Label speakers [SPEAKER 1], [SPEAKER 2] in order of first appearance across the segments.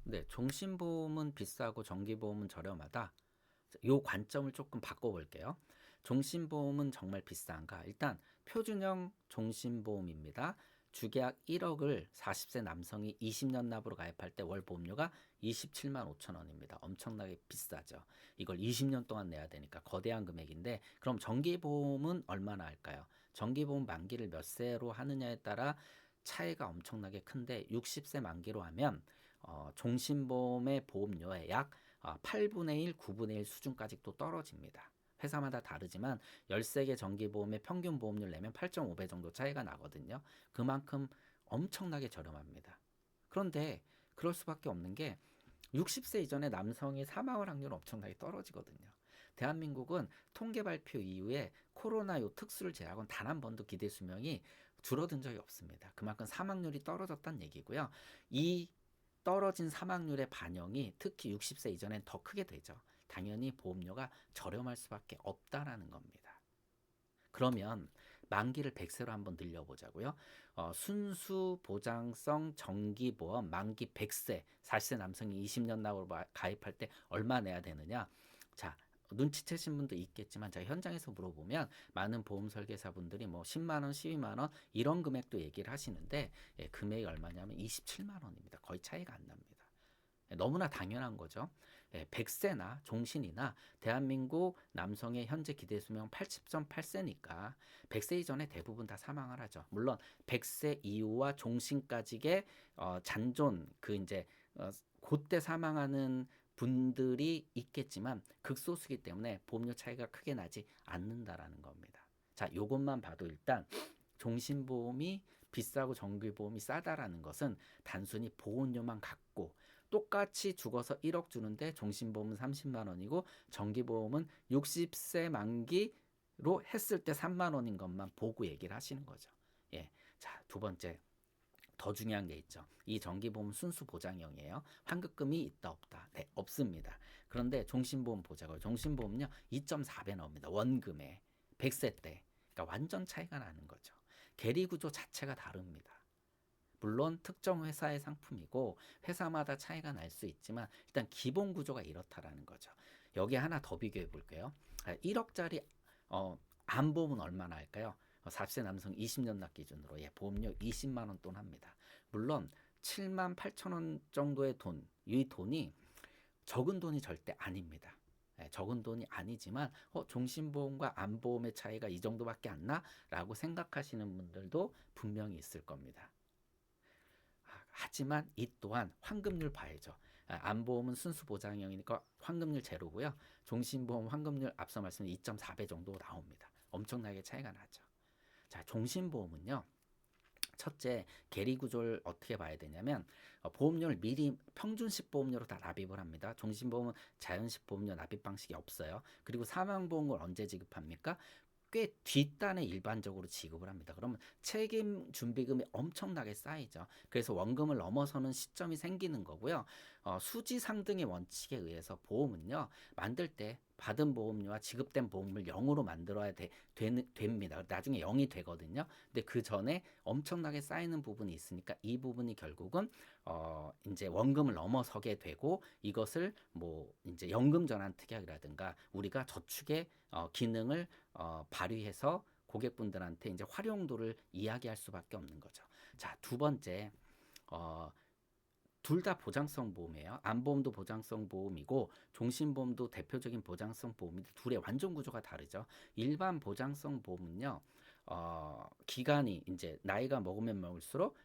[SPEAKER 1] 네, 종신보험은 비싸고 정기보험은 저렴하다. 요 관점을 조금 바꿔볼게요. 종신보험은 정말 비싼가? 일단 표준형 종신보험입니다. 주계약 1억을 40세 남성이 20년 납으로 가입할 때 월 보험료가 27만 5천 원입니다. 엄청나게 비싸죠. 이걸 20년 동안 내야 되니까 거대한 금액인데, 그럼 정기보험은 얼마나 할까요? 정기보험 만기를 몇 세로 하느냐에 따라 차이가 엄청나게 큰데, 60세 만기로 하면 종신보험의 보험료의 약 8분의 1, 9분의 1 수준까지 또 떨어집니다. 회사마다 다르지만 13개 정기보험의 평균 보험료를 내면 8.5배 정도 차이가 나거든요. 그만큼 엄청나게 저렴합니다. 그런데 그럴 수밖에 없는 게 60세 이전에 남성이 사망할 확률은 엄청나게 떨어지거든요. 대한민국은 통계 발표 이후에 코로나 요 특수를 제외하고는 단 한 번도 기대 수명이 줄어든 적이 없습니다. 그만큼 사망률이 떨어졌다는 얘기고요. 이 떨어진 사망률의 반영이 특히 60세 이전엔 더 크게 되죠. 당연히 보험료가 저렴할 수밖에 없다라는 겁니다. 그러면 만기를 100세로 한번 늘려보자고요. 순수 보장성 정기보험 만기 100세 40세 남성이 20년 납으로 가입할 때 얼마 내야 되느냐. 자, 눈치채신 분도 있겠지만 제가 현장에서 물어보면 많은 보험 설계사분들이 뭐 10만 원, 12만 원 이런 금액도 얘기를 하시는데, 금액이 얼마냐면 27만 원입니다. 거의 차이가 안 납니다. 너무나 당연한 거죠. 100세나 종신이나 대한민국 남성의 현재 기대 수명 80.8세니까 100세 이전에 대부분 다 사망을 하죠. 물론 100세 이후와 종신까지의 잔존 그 이제 그때 사망하는 분들이 있겠지만 극소수기 때문에 보험료 차이가 크게 나지 않는다라는 겁니다. 자, 요것만 봐도 일단 종신보험이 비싸고 정기보험이 싸다라는 것은 단순히 보험료만 갖고 똑같이 죽어서 1억 주는데 종신보험은 30만 원이고 정기보험은 60세 만기로 했을 때 3만 원인 것만 보고 얘기를 하시는 거죠. 예. 자, 두 번째. 더 중요한 게 있죠. 이 정기보험 순수 보장형이에요. 환급금이 있다 없다? 네, 없습니다. 그런데 종신보험 보자고요. 종신보험은요 2.4배 나옵니다. 원금에 100세 때. 그러니까 완전 차이가 나는 거죠. 계리 구조 자체가 다릅니다. 물론 특정 회사의 상품이고 회사마다 차이가 날 수 있지만 일단 기본 구조가 이렇다라는 거죠. 여기 하나 더 비교해 볼게요. 1억짜리 암보험은 얼마나 할까요? 40세 남성 20년 납 기준으로 보험료 20만 원 돈 합니다. 물론 7만 8천 원 정도의 돈, 이 돈이 적은 돈이 절대 아닙니다. 적은 돈이 아니지만 종신보험과 암보험의 차이가 이 정도밖에 안 나? 라고 생각하시는 분들도 분명히 있을 겁니다. 하지만 이 또한 환급률 봐야죠. 암보험은 순수 보장형이니까 환급률 제로고요. 종신보험 환급률 앞서 말씀드린 2.4배 정도 나옵니다. 엄청나게 차이가 나죠. 자, 종신보험은요. 첫째, 계리 구조를 어떻게 봐야 되냐면 보험료를 미리 평준식 보험료로 다 납입을 합니다. 종신보험은 자연식 보험료 납입 방식이 없어요. 그리고 사망보험을 언제 지급합니까? 꽤 뒷단에 일반적으로 지급을 합니다. 그러면 책임 준비금이 엄청나게 쌓이죠. 그래서 원금을 넘어서는 시점이 생기는 거고요. 수지 상등의 원칙에 의해서 보험은요, 만들 때 받은 보험료와 지급된 보험을 0으로 만들어야 됩니다. 나중에 0이 되거든요. 근데 그 전에 엄청나게 쌓이는 부분이 있으니까 이 부분이 결국은 이제 원금을 넘어서게 되고, 이것을 뭐 이제 연금 전환 특약이라든가 우리가 저축의 기능을 발휘해서 고객분들한테 이제 활용도를 이야기할 수밖에 없는 거죠. 자, 두 번째, 둘 다 보장성 보험이에요. 암보험도 보장성 보험이고 종신보험도 대표적인 보장성 보험인데 둘의 완전 구조가 다르죠. 일반 보장성 보험은요, 기간이 이제 나이가 먹으면 먹을수록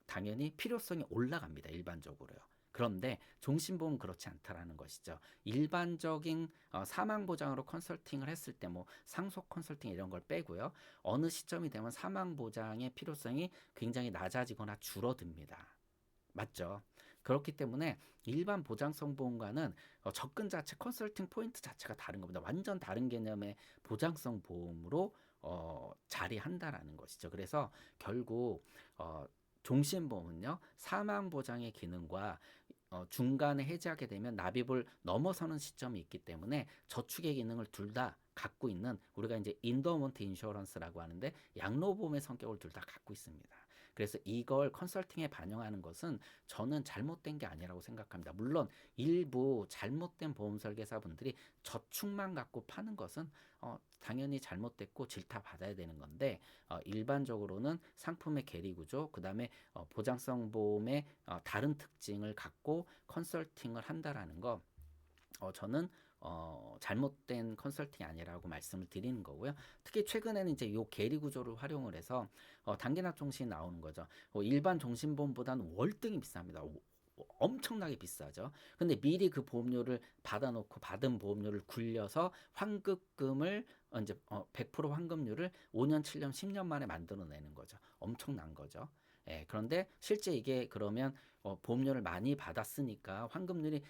[SPEAKER 1] 당연히 필요성이 올라갑니다. 일반적으로요. 그런데 종신보험은 그렇지 않다라는 것이죠. 일반적인 사망 보장으로 컨설팅을 했을 때 뭐 상속 컨설팅 이런 걸 빼고요. 어느 시점이 되면 사망 보장의 필요성이 굉장히 낮아지거나 줄어듭니다. 맞죠? 그렇기 때문에 일반 보장성 보험과는 접근 자체, 컨설팅 포인트 자체가 다른 겁니다. 완전 다른 개념의 보장성 보험으로 자리한다라는 것이죠. 그래서 결국 종신보험은요, 사망 보장의 기능과 중간에 해지하게 되면 납입을 넘어서는 시점이 있기 때문에 저축의 기능을 둘 다 갖고 있는, 우리가 이제 인더먼트 인슈어런스라고 하는데 양로보험의 성격을 둘 다 갖고 있습니다. 그래서 이걸 컨설팅에 반영하는 것은 저는 잘못된 게 아니라고 생각합니다. 물론 일부 잘못된 보험 설계사분들이 저축만 갖고 파는 것은 당연히 잘못됐고 질타 받아야 되는 건데, 일반적으로는 상품의 계리 구조, 그 다음에 보장성 보험의 다른 특징을 갖고 컨설팅을 한다라는 거, 저는 잘못된 컨설팅이 아니라고 말씀을 드리는 거고요. 특히 최근에는 이제 요 계리 구조를 활용을 해서 단기납 종신이 나오는 거죠. 일반 종신보험보다는 월등히 비쌉니다. 엄청나게 비싸죠. 근데 미리 그 보험료를 받아놓고 받은 보험료를 굴려서 환급금을 이제 100% 환급률을 5년, 7년, 10년 만에 만들어내는 거죠. 엄청난 거죠. 예, 그런데 실제 이게 그러면 보험료를 많이 받았으니까 환급률이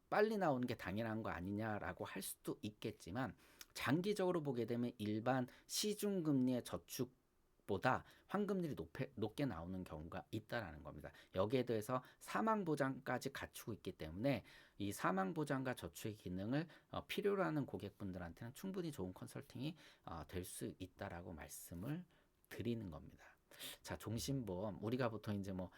[SPEAKER 1] 빨리 나오는 게 당연한 거 아니냐라고 할 수도 있겠지만, 장기적으로 보게 되면 일반 시중금리의 저축보다 환급률이 높게 나오는 경우가 있다라는 겁니다. 여기에 대해서 사망보장까지 갖추고 있기 때문에 이 사망보장과 저축의 기능을 필요로 하는 고객분들한테는 충분히 좋은 컨설팅이 될 수 있다라고 말씀을 드리는 겁니다. 자, 종신보험 우리가 보통 이제 뭐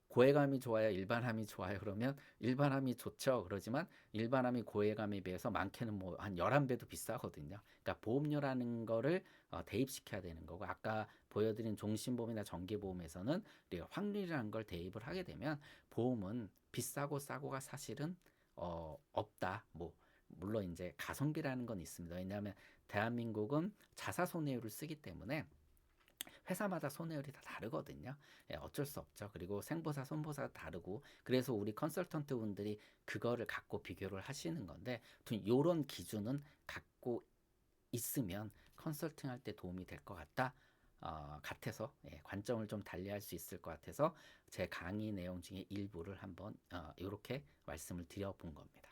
[SPEAKER 1] 고해감이 좋아요, 일반함이 좋아요, 그러면 일반함이 좋죠. 그러지만 일반함이 고해감에 비해서 많게는 뭐 한 11배도 비싸거든요. 그러니까 보험료라는 거를 대입시켜야 되는 거고, 아까 보여드린 종신보험이나 정기보험에서는 우리가 확률이라는 걸 대입을 하게 되면 보험은 비싸고 싸고가 사실은 없다. 뭐 물론 이제 가성비라는 건 있습니다. 왜냐하면 대한민국은 자사손해율을 쓰기 때문에 회사마다 손해율이 다 다르거든요. 예, 어쩔 수 없죠. 그리고 생보사, 손보사 다르고, 그래서 우리 컨설턴트 분들이 그거를 갖고 비교를 하시는 건데, 이런 기준은 갖고 있으면 컨설팅 할 때 도움이 될 것 같아서, 예, 관점을 좀 달리할 수 있을 것 같아서 제 강의 내용 중에 일부를 한번 이렇게 말씀을 드려본 겁니다.